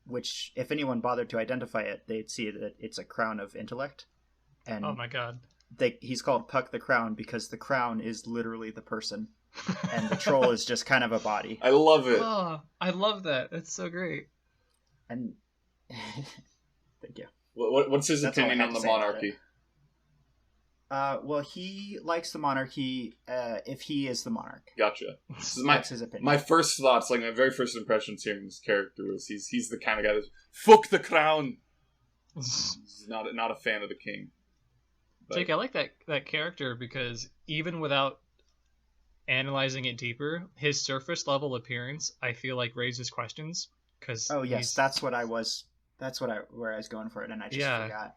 Which, if anyone bothered to identify it, they'd see that it's a crown of intellect. Oh And my god. he's called Puck the Crown because the crown is literally the person, and the troll is just kind of a body. I love it. Oh, I love that. That's so great. And thank you. What's his That's all I opinion had on to the say about monarchy? Well, he likes the monarchy if he is the monarch. Gotcha. This is That's his opinion. my first thoughts, like my very first impressions hearing this character was he's the kind of guy that's fuck the crown. He's not a fan of the king. But, Jake, I like that character because even without analyzing it deeper, his surface level appearance, I feel like raises questions. Cause oh yes, that's what I was. That's where I was going for it, and I just forgot.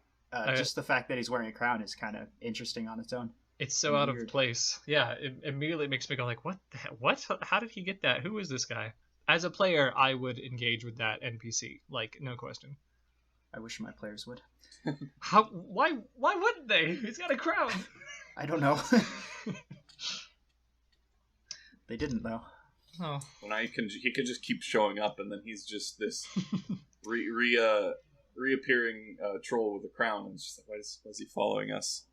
Just the fact that he's wearing a crown is kind of interesting on its own. It's so out of place. Yeah, it immediately makes me go like, what? What? How did he get that? Who is this guy? As a player, I would engage with that NPC, like no question. I wish my players would. How? Why wouldn't they? He's got a crown. I don't know. They didn't though. Oh. well, now he can just keep showing up, and then he's just this reappearing troll with a crown. And it's just like, why is he following us?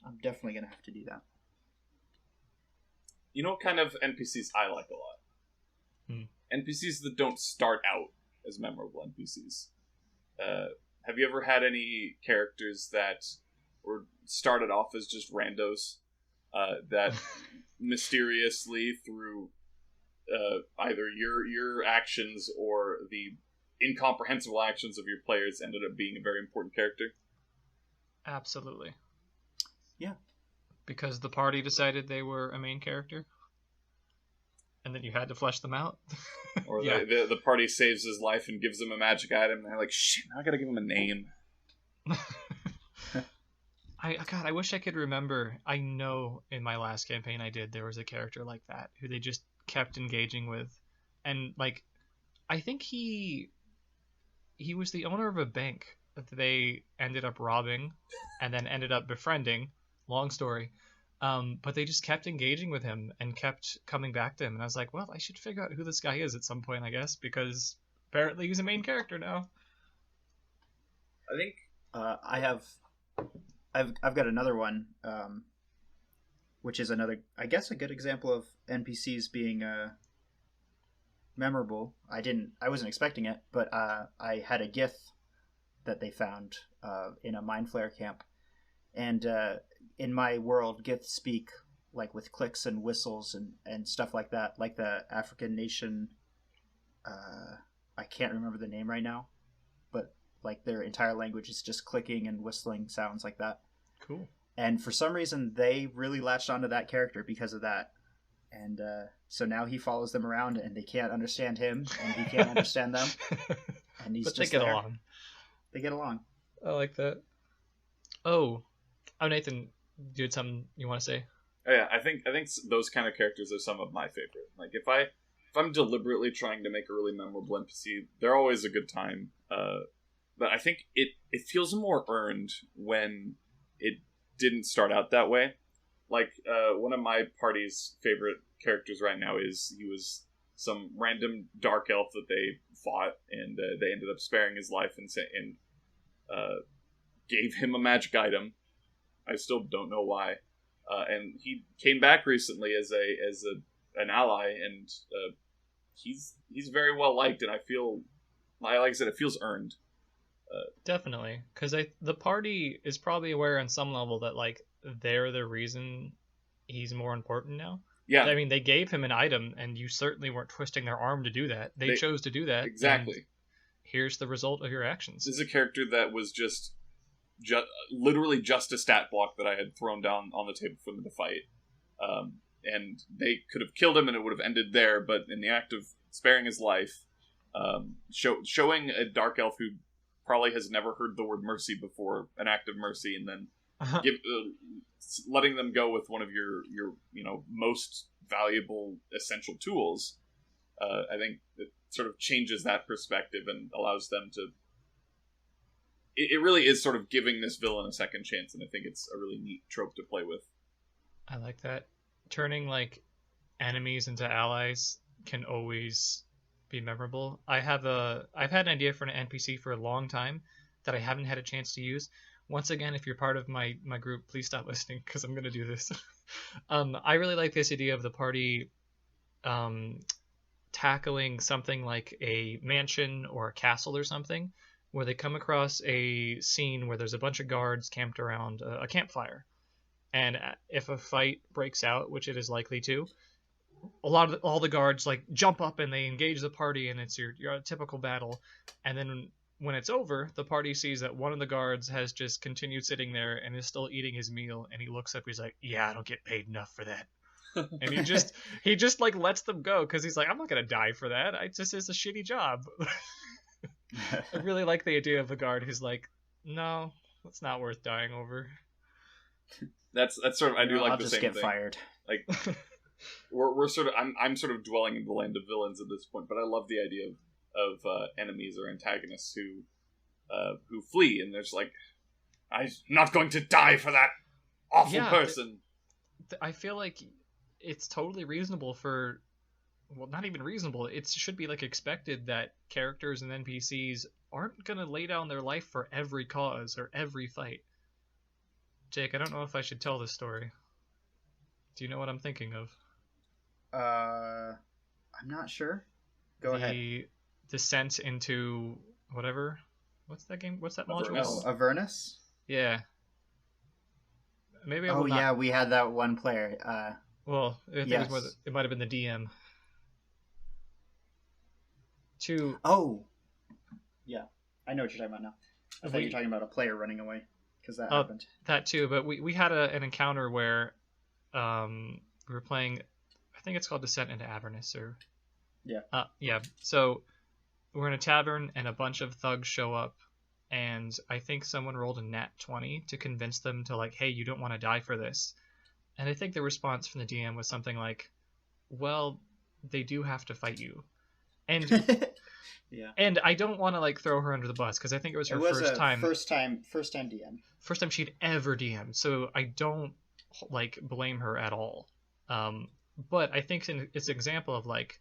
I'm definitely gonna have to do that. You know what kind of NPCs I like a lot? NPCs that don't start out as memorable NPCs. Have you ever had any characters that were started off as just randos that mysteriously through either your actions or the incomprehensible actions of your players ended up being a very important character? Absolutely. Yeah. Because the party decided they were a main character? And then you had to flesh them out? Or yeah. the party saves his life and gives him a magic item, and they're like, shit, now I gotta give him a name. I wish I could remember. I know in my last campaign I did, there was a character like that who they just kept engaging with. And, like, I think he was the owner of a bank that they ended up robbing and then ended up befriending. Long story. But they just kept engaging with him and kept coming back to him. And I was like, well, I should figure out who this guy is at some point, I guess, because apparently he's a main character now. I think I've got another one, which is another, I guess, a good example of NPCs being memorable. I wasn't expecting it, but I had a GIF that they found in a Mind Flayer camp, and in my world, GIFs speak like with clicks and whistles and stuff like that, like the African nation. I can't remember the name right now, but like their entire language is just clicking and whistling sounds like that. Cool. And for some reason, they really latched onto that character because of that. And so now he follows them around, and they can't understand him, and he can't understand them. And he's but just they get there. along. They get along. I like that. Oh, Nathan, you had something you want to say? Oh, yeah, I think those kind of characters are some of my favorite. Like if I'm deliberately trying to make a really memorable NPC, they're always a good time. But I think it feels more earned when it didn't start out that way. Like one of my party's favorite characters right now he was some random dark elf that they fought, and they ended up sparing his life and gave him a magic item. I still don't know why. And he came back recently as an ally, and he's very well liked, and I feel, like I said, it feels earned. Definitely, because the party is probably aware on some level that like they're the reason he's more important now. Yeah, I mean, they gave him an item, and you certainly weren't twisting their arm to do that. They chose to do that. Exactly. Here's the result of your actions. This is a character that was just literally just a stat block that I had thrown down on the table for them to fight. And they could have killed him and it would have ended there, but in the act of sparing his life, showing a dark elf who probably has never heard the word mercy before an act of mercy, and then letting them go with one of your most valuable essential tools, I think it sort of changes that perspective and allows them to it really is sort of giving this villain a second chance, and I think it's a really neat trope to play with. I like that. Turning like enemies into allies can always be memorable. I've had an idea for an NPC for a long time that I haven't had a chance to use. Once again, if you're part of my group, please stop listening because I'm gonna do this. I really like this idea of the party um, tackling something like a mansion or a castle or something, where they come across a scene where there's a bunch of guards camped around a campfire, and if a fight breaks out, which it is likely to, all the guards like jump up and they engage the party, and it's your typical battle. And then when it's over, the party sees that one of the guards has just continued sitting there and is still eating his meal, and he looks up, he's like, yeah, I don't get paid enough for that. And he just like lets them go because he's like, I'm not gonna die for that, I just, it's a shitty job. I really like the idea of a guard who's like, no, that's not worth dying over. That's sort of, I do like I'll the just same get thing. fired. Like we're sort of, I'm sort of dwelling in the land of villains at this point, but I love the idea of enemies or antagonists who flee, and there's like, I'm not going to die for that awful person. I feel like it's totally reasonable for, well, not even reasonable, it should be like expected that characters and NPCs aren't gonna lay down their life for every cause or every fight. Jake, I don't know if I should tell this story. Do you know what I'm thinking of? I'm not sure. Go ahead. The descent into whatever. What's that game? What's that module? Avernus. Oh, Avernus? Yeah. Maybe I Oh, will not. yeah, we had that one player. Well, I think Yes. it might have been the DM. Oh! Yeah, I know what you're talking about now. I thought We- you were talking about a player running away, because that Oh, happened. That too, but we had an encounter where we were playing, I think it's called Descent into Avernus, or Yeah. Yeah. So we're in a tavern and a bunch of thugs show up, and I think someone rolled a nat 20 to convince them to like, hey, you don't want to die for this. And I think the response from the DM was something like, well, they do have to fight you. And Yeah. and I don't want to like throw her under the bus because I think it was her first time First time DM. first time she'd ever DM'd, so I don't like blame her at all. But I think it's an example of like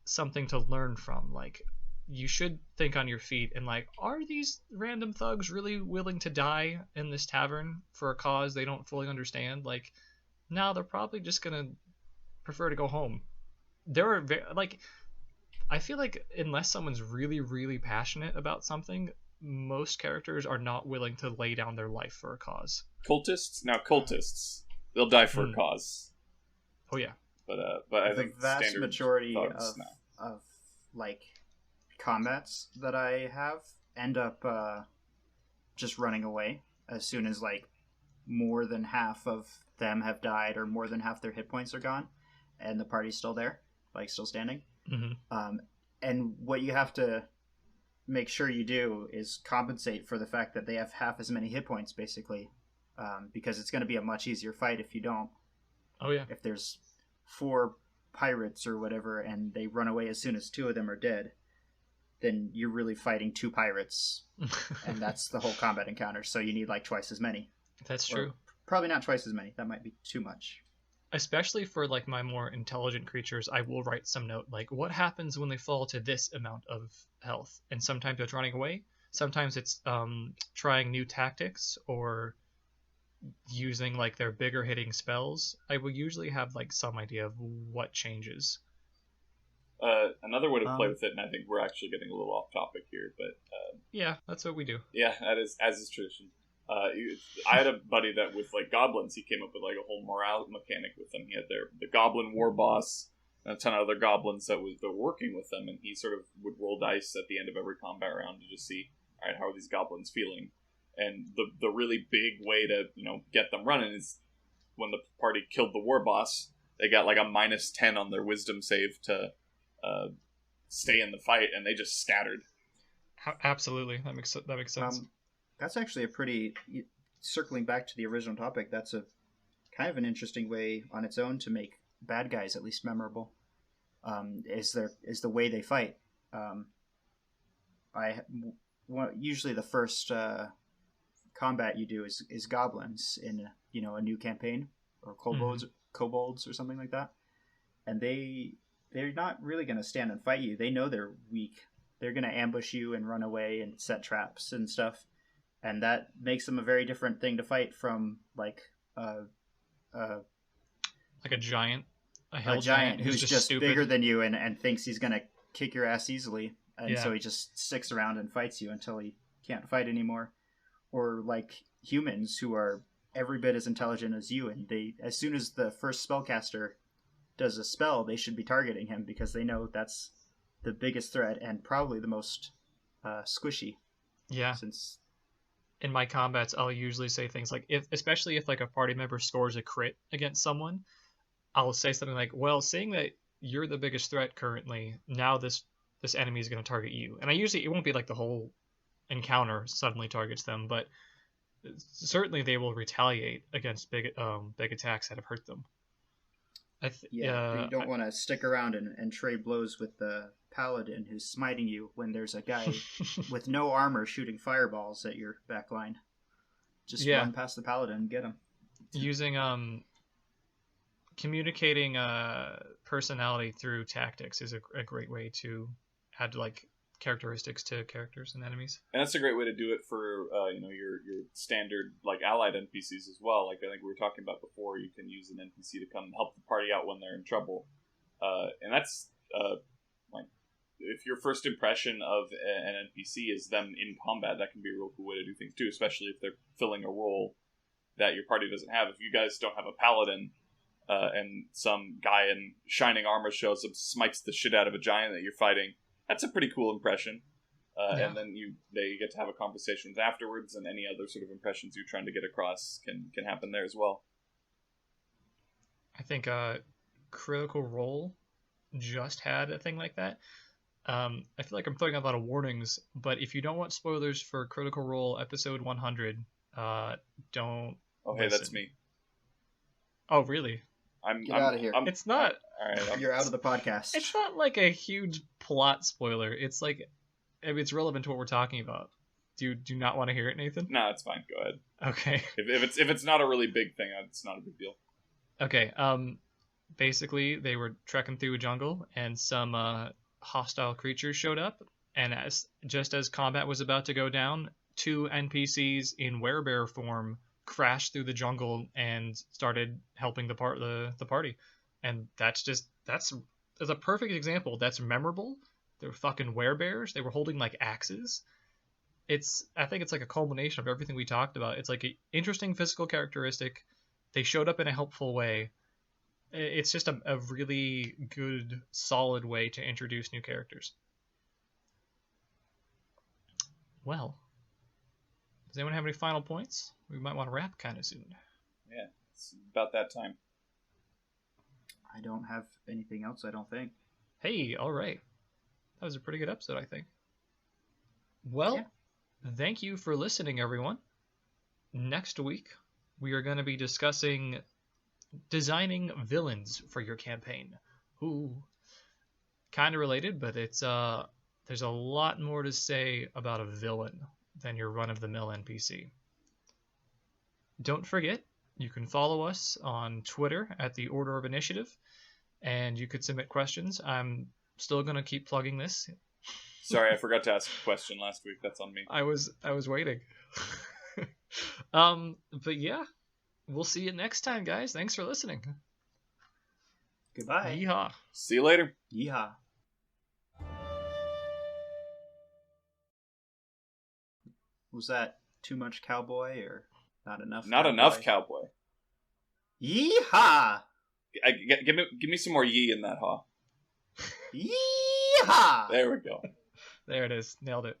something to learn from. Like, you should think on your feet and like, are these random thugs really willing to die in this tavern for a cause they don't fully understand? Like, no, they're probably just gonna prefer to go home. There are like, I feel like unless someone's really, really passionate about something, most characters are not willing to lay down their life for a cause. Cultists, they'll die for a cause. Oh yeah. But I The think vast standard majority thugs, no. of like combats that I have end up just running away as soon as like more than half of them have died or more than half their hit points are gone, and the party's still there, like still standing. Mm-hmm. And what you have to make sure you do is compensate for the fact that they have half as many hit points, basically, because it's going to be a much easier fight if you don't. Oh yeah. If there's 4 pirates or whatever and they run away as soon as 2 of them are dead, then you're really fighting 2 pirates, and that's the whole combat encounter. So you need like twice as many. That's Or true. probably not twice as many. That might be too much. Especially for like my more intelligent creatures, I will write some note like, what happens when they fall to this amount of health? And sometimes it's running away. Sometimes it's trying new tactics or using like their bigger hitting spells. I will usually have like some idea of what changes. Another way to play with it, and I think we're actually getting a little off topic here, but Yeah, that's what we do. yeah, that is as is tradition. I had a buddy that with like goblins, he came up with like a whole morale mechanic with them. He had the goblin war boss and a ton of other goblins that were working with them, and he sort of would roll dice at the end of every combat round to just see, all right, how are these goblins feeling? And the really big way to get them running is when the party killed the war boss, they got like a -10 on their wisdom save to stay in the fight, and they just scattered. Absolutely, that makes sense. That's actually a pretty, circling back to the original topic, that's a kind of an interesting way on its own to make bad guys at least memorable. Is the way they fight. usually the first combat you do is goblins in a new campaign, or kobolds or something like that, and they're not really going to stand and fight you. They know they're weak. They're going to ambush you and run away and set traps and stuff, and that makes them a very different thing to fight from like a giant, a giant who's just stupid. bigger than you and thinks he's going to kick your ass easily, and so Yeah. he just sticks around and fights you until he can't fight anymore. Or like humans who are every bit as intelligent as you, and they, as soon as the first spellcaster does a spell, they should be targeting him because they know that's the biggest threat and probably the most squishy. Yeah. Since In my combats, I'll usually say things like, especially if like a party member scores a crit against someone, I'll say something like, "Well, seeing that you're the biggest threat currently, now this enemy is going to target you." And it won't be like the whole encounter suddenly targets them, but certainly they will retaliate against big attacks that have hurt them. but you don't want to stick around and trade blows with the paladin who's smiting you when there's a guy with no armor shooting fireballs at your back line. Just run past the paladin and get him. Using communicating personality through tactics is a great way to add like characteristics to characters and enemies. And that's a great way to do it for your standard like allied NPCs as well. Like I think we were talking about before, you can use an NPC to come help the party out when they're in trouble, and that's like if your first impression of an NPC is them in combat, that can be a real cool way to do things too, especially if they're filling a role that your party doesn't have. If you guys don't have a paladin, and some guy in shining armor shows up, smites the shit out of a giant that you're fighting, that's a pretty cool impression. And then they get to have a conversation with afterwards, and any other sort of impressions you're trying to get across can happen there as well. I think Critical Role just had a thing like that. I feel like I'm throwing out a lot of warnings, but if you don't want spoilers for Critical Role episode 100, don't. Oh, hey, that's me. Oh, really? Get out of here. It's not. All right, You're out of the podcast. It's not like a huge plot spoiler. It's like, it's relevant to what we're talking about. Do you not want to hear it, Nathan? No, it's fine. Go ahead. Okay. If it's not a really big thing, it's not a big deal. Okay. Basically, they were trekking through a jungle, and some hostile creatures showed up. And just as combat was about to go down, 2 NPCs in werebear form crashed through the jungle and started helping the party. And that's a perfect example. That's memorable. They were fucking werebears. They were holding like axes. I think it's like a culmination of everything we talked about. It's like an interesting physical characteristic. They showed up in a helpful way. It's just a really good, solid way to introduce new characters. Well, does anyone have any final points? We might want to wrap kind of soon. Yeah, it's about that time. I don't have anything else, I don't think. Hey, all right. That was a pretty good episode, I think. Well, Thank you for listening, everyone. Next week, we are going to be discussing designing villains for your campaign. Ooh, kind of related, but it's there's a lot more to say about a villain than your run-of-the-mill NPC. Don't forget, you can follow us on Twitter at the Order of Initiative, and you could submit questions. I'm still going to keep plugging this. Sorry, I forgot to ask a question last week. That's on me. I was waiting. But yeah, we'll see you next time, guys. Thanks for listening. Goodbye. Yeehaw. See you later. Yeehaw. Was that too much cowboy or not enough? Not enough cowboy. Yeehaw! Give me some more yee in that haw. Yeehaw! There we go. There it is. Nailed it.